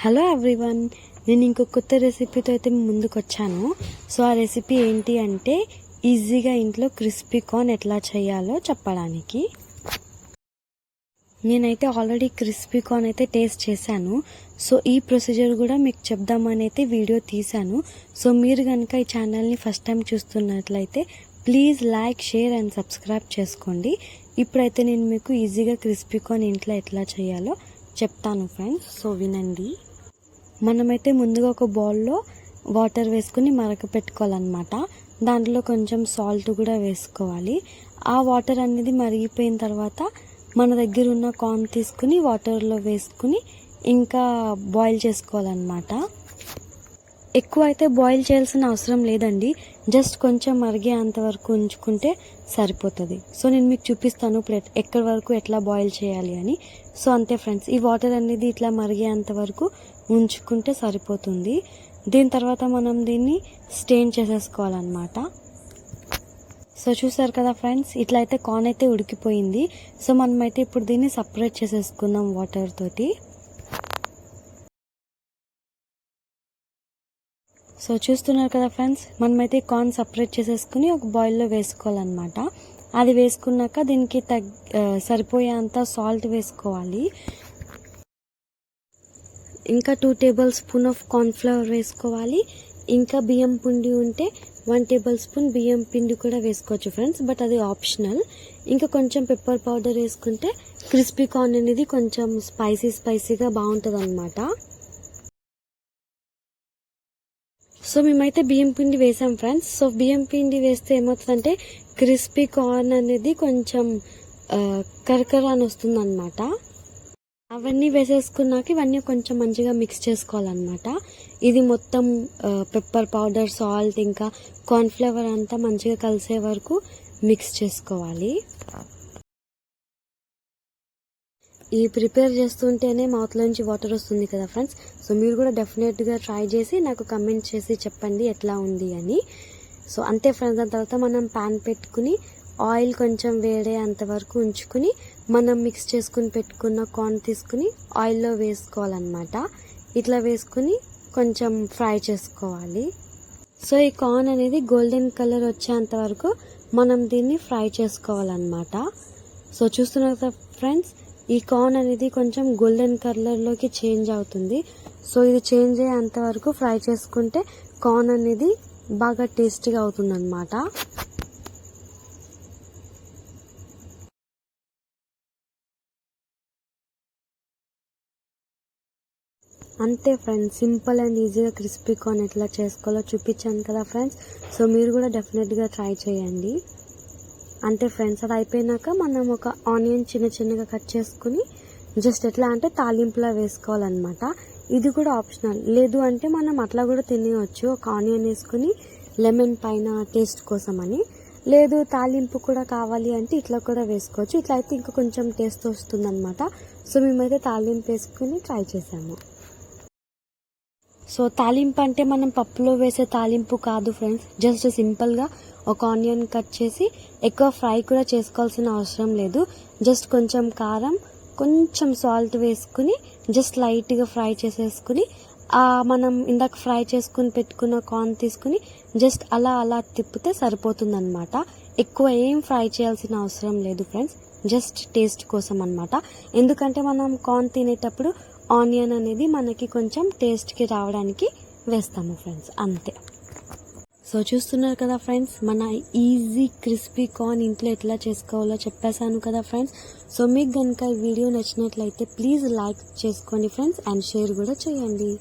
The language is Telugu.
హలో ఎవ్రీవన్, నేను ఇంకొక కొత్త రెసిపీతో అయితే ముందుకు వచ్చాను. సో ఆ రెసిపీ ఏంటి అంటే ఈజీగా ఇంట్లో క్రిస్పీ కార్న్ ఎట్లా చేయాలో చెప్పడానికి. నేనైతే ఆల్రెడీ క్రిస్పీ కార్న్ అయితే టేస్ట్ చేశాను. సో ఈ ప్రొసీజర్ కూడా మీకు చెప్దామని అయితే వీడియో తీశాను. సో మీరు కనుక ఈ ఛానల్ని ఫస్ట్ టైం చూస్తున్నట్లయితే please like, share and subscribe చేసుకోండి. ఇప్పుడైతే నేను మీకు ఈజీగా క్రిస్పీ కార్న్ ఇంట్లో ఎట్లా చేయాలో చెప్తాను ఫ్రెండ్స్. సో వినండి. మనమైతే ముందుగా ఒక బౌల్లో వాటర్ వేసుకుని మరక పెట్టుకోవాలన్నమాట. దాంట్లో కొంచెం సాల్ట్ కూడా వేసుకోవాలి. ఆ వాటర్ అనేది మరిగిపోయిన తర్వాత మన దగ్గర ఉన్న కార్న్ తీసుకుని వాటర్లో వేసుకుని ఇంకా బాయిల్ చేసుకోవాలన్నమాట. ఎక్కువ అయితే బాయిల్ చేయాల్సిన అవసరం లేదండి, జస్ట్ కొంచెం మరిగేంత వరకు ఉంచుకుంటే సరిపోతుంది. సో నేను మీకు చూపిస్తాను ఎక్కడి వరకు ఎట్లా బాయిల్ చేయాలి అని. సో అంతే ఫ్రెండ్స్, ఈ వాటర్ అనేది ఇట్లా మరిగేంత వరకు ఉంచుకుంటే సరిపోతుంది. దీని తర్వాత మనం దీన్ని స్టెయిన్ చేసేసుకోవాలన్నమాట. సో చూసారు కదా ఫ్రెండ్స్, ఇట్లా అయితే కార్న్ అయితే ఉడికిపోయింది. సో మనమైతే ఇప్పుడు దీన్ని సపరేట్ చేసేసుకుందాం వాటర్ తోటి. సో చూస్తున్నారు కదా ఫ్రెండ్స్, మనమైతే కార్న్ సపరేట్ చేసేసుకుని ఒక బాయిల్లో వేసుకోవాలన్నమాట. అది వేసుకున్నాక దీనికి సరిపోయేంత సాల్ట్ వేసుకోవాలి. ఇంకా 2 టేబుల్ స్పూన్ ఆఫ్ కార్న్ఫ్లవర్ వేసుకోవాలి. ఇంకా బియ్యం పిండి ఉంటే 1 టేబుల్ స్పూన్ బియ్యం పిండి కూడా వేసుకోవచ్చు ఫ్రెండ్స్, బట్ అది ఆప్షనల్. ఇంకా కొంచెం పెప్పర్ పౌడర్ వేసుకుంటే క్రిస్పీ కార్న్ అనేది కొంచెం స్పైసీగా బాగుంటుంది అన్నమాట. సో మేమైతే బియ్యం పిండి వేసాం ఫ్రెండ్స్. సో బియ్యం పిండి వేస్తే ఏమవుతుందంటే క్రిస్పీ కార్న్ అనేది కొంచెం కరకర అని వస్తుంది అనమాట. అవన్నీ వేసేసుకున్నాక ఇవన్నీ కొంచెం మంచిగా మిక్స్ చేసుకోవాలన్నమాట. ఇది మొత్తం పెప్పర్ పౌడర్, సాల్ట్ ఇంకా కార్న్ఫ్లవర్ అంతా మంచిగా కలిసే వరకు మిక్స్ చేసుకోవాలి. ఈ ప్రిపేర్ చేస్తుంటేనే మౌత్లోంచి వాటర్ వస్తుంది కదా ఫ్రెండ్స్. సో మీరు కూడా డెఫినెట్గా ట్రై చేసి నాకు కమెంట్ చేసి చెప్పండి ఎట్లా ఉంది అని. సో అంతే ఫ్రెండ్స్, దాని తర్వాత మనం ప్యాన్ పెట్టుకుని ఆయిల్ కొంచెం వేడే అంతవరకు ఉంచుకుని మనం మిక్స్ చేసుకుని పెట్టుకున్న కార్న్ తీసుకుని ఆయిల్లో వేసుకోవాలన్నమాట. ఇట్లా వేసుకుని కొంచెం ఫ్రై చేసుకోవాలి. సో ఈ కార్న్ అనేది గోల్డెన్ కలర్ వచ్చేంత వరకు మనం దీన్ని ఫ్రై చేసుకోవాలన్నమాట. సో చూస్తున్నారు కదా ఫ్రెండ్స్, ఈ కార్న్ అనేది కొంచెం గోల్డెన్ కలర్లోకి చేంజ్ అవుతుంది. సో ఇది చేంజ్ అయ్యేంత వరకు ఫ్రై చేసుకుంటే కార్న్ అనేది బాగా టేస్టీగా అవుతుంది అన్నమాట. అంతే ఫ్రెండ్స్, సింపుల్ అండ్ ఈజీగా క్రిస్పీ కార్న్ ఎట్లా చేసుకోవాలో చూపించాను కదా ఫ్రెండ్స్. సో మీరు కూడా డెఫినెట్గా ట్రై చేయండి. అంతే ఫ్రెండ్స్, అది అయిపోయినాక మనం ఒక ఆనియన్ చిన్నగా కట్ చేసుకుని జస్ట్ ఎట్లా అంటే తాలింపులా వేసుకోవాలన్నమాట. ఇది కూడా ఆప్షనల్, లేదు అంటే మనం అట్లా కూడా తినేయచ్చు. ఒక ఆనియన్ వేసుకుని లెమన్ పైన టేస్ట్ కోసం అని. లేదు తాలింపు కూడా కావాలి అంటే ఇట్లా కూడా వేసుకోవచ్చు. ఇట్లా అయితే ఇంకా కొంచెం టేస్ట్ వస్తుంది అనమాట. సో మేమైతే తాలింపు వేసుకుని ట్రై చేసాము. సో తాలింపు అంటే మనం పప్పులో వేసే తాలింపు కాదు ఫ్రెండ్స్, జస్ట్ సింపుల్గా ఒక ఆనియన్ కట్ చేసి ఎక్కువ ఫ్రై కూడా చేసుకోవాల్సిన అవసరం లేదు. జస్ట్ కొంచెం కారం, కొంచెం సాల్ట్ వేసుకుని జస్ట్ లైట్గా ఫ్రై చేసేసుకుని మనం ఇందాక ఫ్రై చేసుకుని పెట్టుకున్న కార్న్ తీసుకుని జస్ట్ అలా తిప్పితే సరిపోతుంది అనమాట. ఎక్కువ ఏం ఫ్రై చేయాల్సిన అవసరం లేదు ఫ్రెండ్స్, జస్ట్ టేస్ట్ కోసం అనమాట. ఎందుకంటే మనం కార్న్ తినేటప్పుడు ఆనియన్ అనేది మనకి కొంచెం టేస్ట్కి రావడానికి వేస్తాము ఫ్రెండ్స్, అంతే. సో చూస్తున్నారు కదా ఫ్రెండ్స్, మన ఈజీ క్రిస్పీ కార్న్ ఇంట్లో ఎట్లా చేసుకోవాలో చెప్పేశాను కదా ఫ్రెండ్స్. సో మీకు కనుక ఈ వీడియో నచ్చినట్లయితే ప్లీజ్ లైక్ చేసుకోండి ఫ్రెండ్స్ అండ్ షేర్ కూడా చేయండి.